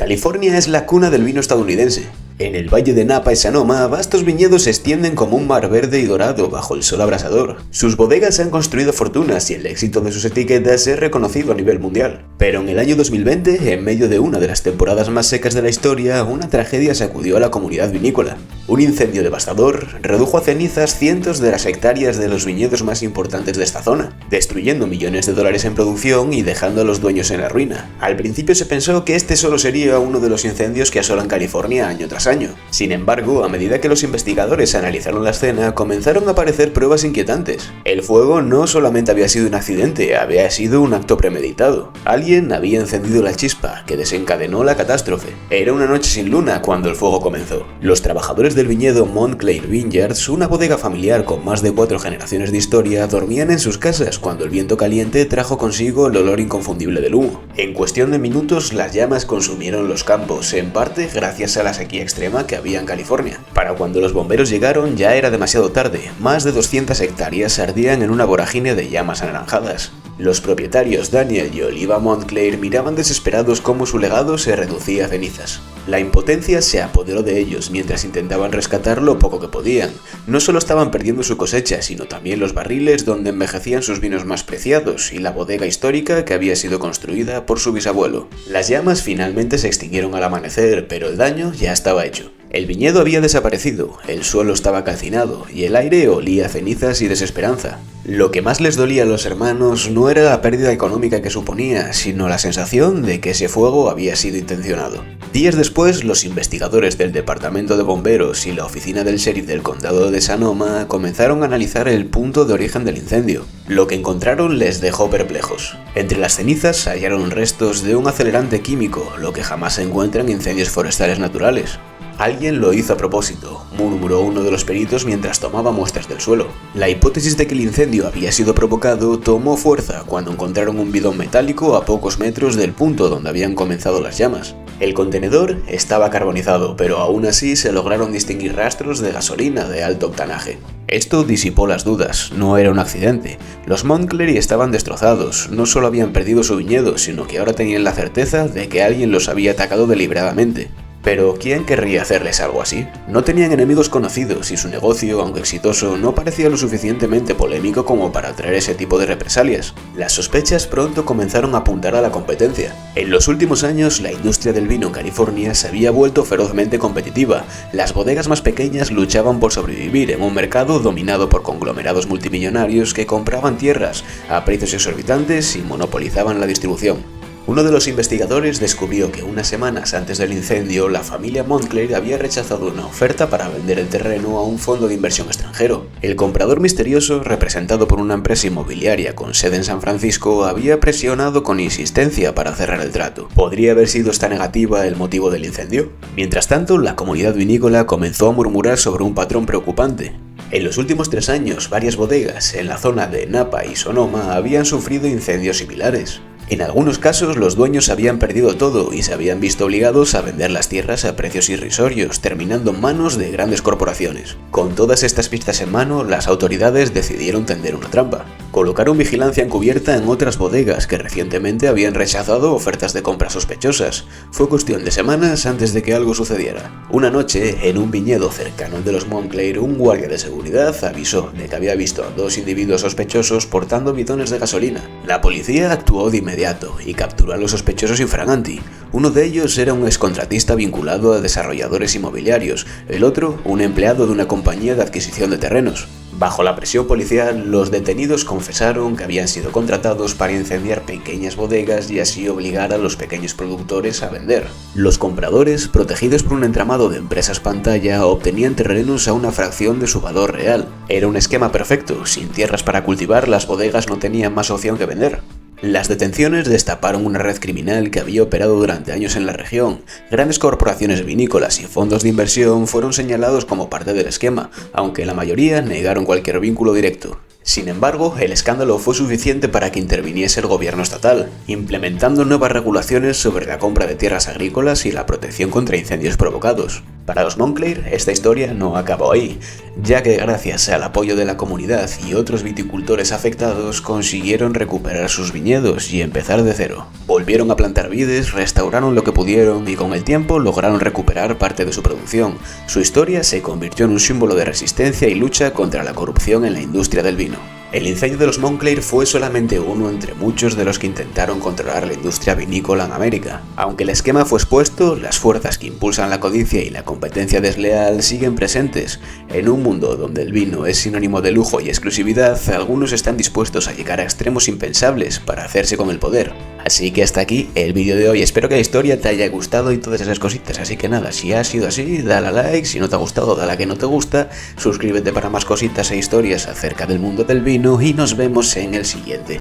California es la cuna del vino estadounidense. En el valle de Napa y Sonoma, vastos viñedos se extienden como un mar verde y dorado bajo el sol abrasador. Sus bodegas han construido fortunas y el éxito de sus etiquetas es reconocido a nivel mundial. Pero en el año 2020, en medio de una de las temporadas más secas de la historia, una tragedia sacudió a la comunidad vinícola. Un incendio devastador redujo a cenizas cientos de las hectáreas de los viñedos más importantes de esta zona, destruyendo millones de dólares en producción y dejando a los dueños en la ruina. Al principio se pensó que este solo sería uno de los incendios que asolan California año tras año. Sin embargo, a medida que los investigadores analizaron la escena, comenzaron a aparecer pruebas inquietantes. El fuego no solamente había sido un accidente, había sido un acto premeditado. Alguien había encendido la chispa que desencadenó la catástrofe. Era una noche sin luna cuando el fuego comenzó. Los trabajadores del viñedo Montclair Vineyards, una bodega familiar con más de 4 generaciones de historia, dormían en sus casas cuando el viento caliente trajo consigo el olor inconfundible del humo. En cuestión de minutos, las llamas consumieron los campos, en parte gracias a la sequía extrema que había en California. Para cuando los bomberos llegaron ya era demasiado tarde. Más de 200 hectáreas ardían en una vorágine de llamas anaranjadas. Los propietarios Daniel y Oliva Montclair miraban desesperados cómo su legado se reducía a cenizas. La impotencia se apoderó de ellos mientras intentaban rescatar lo poco que podían. No solo estaban perdiendo su cosecha, sino también los barriles donde envejecían sus vinos más preciados y la bodega histórica que había sido construida por su bisabuelo. Las llamas finalmente se extinguieron al amanecer, pero el daño ya estaba hecho. El viñedo había desaparecido, el suelo estaba calcinado y el aire olía a cenizas y desesperanza. Lo que más les dolía a los hermanos no era la pérdida económica que suponía, sino la sensación de que ese fuego había sido intencionado. Días después, los investigadores del Departamento de Bomberos y la oficina del sheriff del condado de Sonoma comenzaron a analizar el punto de origen del incendio. Lo que encontraron les dejó perplejos. Entre las cenizas hallaron restos de un acelerante químico, lo que jamás se encuentra en incendios forestales naturales. Alguien lo hizo a propósito, murmuró uno de los peritos mientras tomaba muestras del suelo. La hipótesis de que el incendio había sido provocado tomó fuerza cuando encontraron un bidón metálico a pocos metros del punto donde habían comenzado las llamas. El contenedor estaba carbonizado, pero aún así se lograron distinguir rastros de gasolina de alto octanaje. Esto disipó las dudas, no era un accidente. Los Montclair estaban destrozados, no solo habían perdido su viñedo, sino que ahora tenían la certeza de que alguien los había atacado deliberadamente. Pero ¿quién querría hacerles algo así? No tenían enemigos conocidos y su negocio, aunque exitoso, no parecía lo suficientemente polémico como para atraer ese tipo de represalias. Las sospechas pronto comenzaron a apuntar a la competencia. En los últimos años, la industria del vino en California se había vuelto ferozmente competitiva. Las bodegas más pequeñas luchaban por sobrevivir en un mercado dominado por conglomerados multimillonarios que compraban tierras a precios exorbitantes y monopolizaban la distribución. Uno de los investigadores descubrió que unas semanas antes del incendio, la familia Montclair había rechazado una oferta para vender el terreno a un fondo de inversión extranjero. El comprador misterioso, representado por una empresa inmobiliaria con sede en San Francisco, había presionado con insistencia para cerrar el trato. ¿Podría haber sido esta negativa el motivo del incendio? Mientras tanto, la comunidad vinícola comenzó a murmurar sobre un patrón preocupante. En los últimos 3 años, varias bodegas en la zona de Napa y Sonoma habían sufrido incendios similares. En algunos casos, los dueños habían perdido todo y se habían visto obligados a vender las tierras a precios irrisorios, terminando en manos de grandes corporaciones. Con todas estas pistas en mano, las autoridades decidieron tender una trampa. Colocaron vigilancia encubierta en otras bodegas que recientemente habían rechazado ofertas de compra sospechosas. Fue cuestión de semanas antes de que algo sucediera. Una noche, en un viñedo cercano al de los Montclair, un guardia de seguridad avisó de que había visto a 2 individuos sospechosos portando bidones de gasolina. La policía actuó de inmediato y capturó a los sospechosos infraganti. Uno de ellos era un excontratista vinculado a desarrolladores inmobiliarios, el otro un empleado de una compañía de adquisición de terrenos. Bajo la presión policial, los detenidos confesaron que habían sido contratados para incendiar pequeñas bodegas y así obligar a los pequeños productores a vender. Los compradores, protegidos por un entramado de empresas pantalla, obtenían terrenos a una fracción de su valor real. Era un esquema perfecto, sin tierras para cultivar, las bodegas no tenían más opción que vender. Las detenciones destaparon una red criminal que había operado durante años en la región. Grandes corporaciones vinícolas y fondos de inversión fueron señalados como parte del esquema, aunque la mayoría negaron cualquier vínculo directo. Sin embargo, el escándalo fue suficiente para que interviniese el gobierno estatal, implementando nuevas regulaciones sobre la compra de tierras agrícolas y la protección contra incendios provocados. Para los Moncler, esta historia no acabó ahí, ya que gracias al apoyo de la comunidad y otros viticultores afectados consiguieron recuperar sus viñedos y empezar de cero. Volvieron a plantar vides, restauraron lo que pudieron y con el tiempo lograron recuperar parte de su producción. Su historia se convirtió en un símbolo de resistencia y lucha contra la corrupción en la industria del vino. El incendio de los Moncler fue solamente uno entre muchos de los que intentaron controlar la industria vinícola en América. Aunque el esquema fue expuesto, las fuerzas que impulsan la codicia y la competencia desleal siguen presentes. En un mundo donde el vino es sinónimo de lujo y exclusividad, algunos están dispuestos a llegar a extremos impensables para hacerse con el poder. Así que hasta aquí el vídeo de hoy, espero que la historia te haya gustado y todas esas cositas, así que nada, si ha sido así, dale a like, si no te ha gustado, dale a que no te gusta, suscríbete para más cositas e historias acerca del mundo del vino y nos vemos en el siguiente.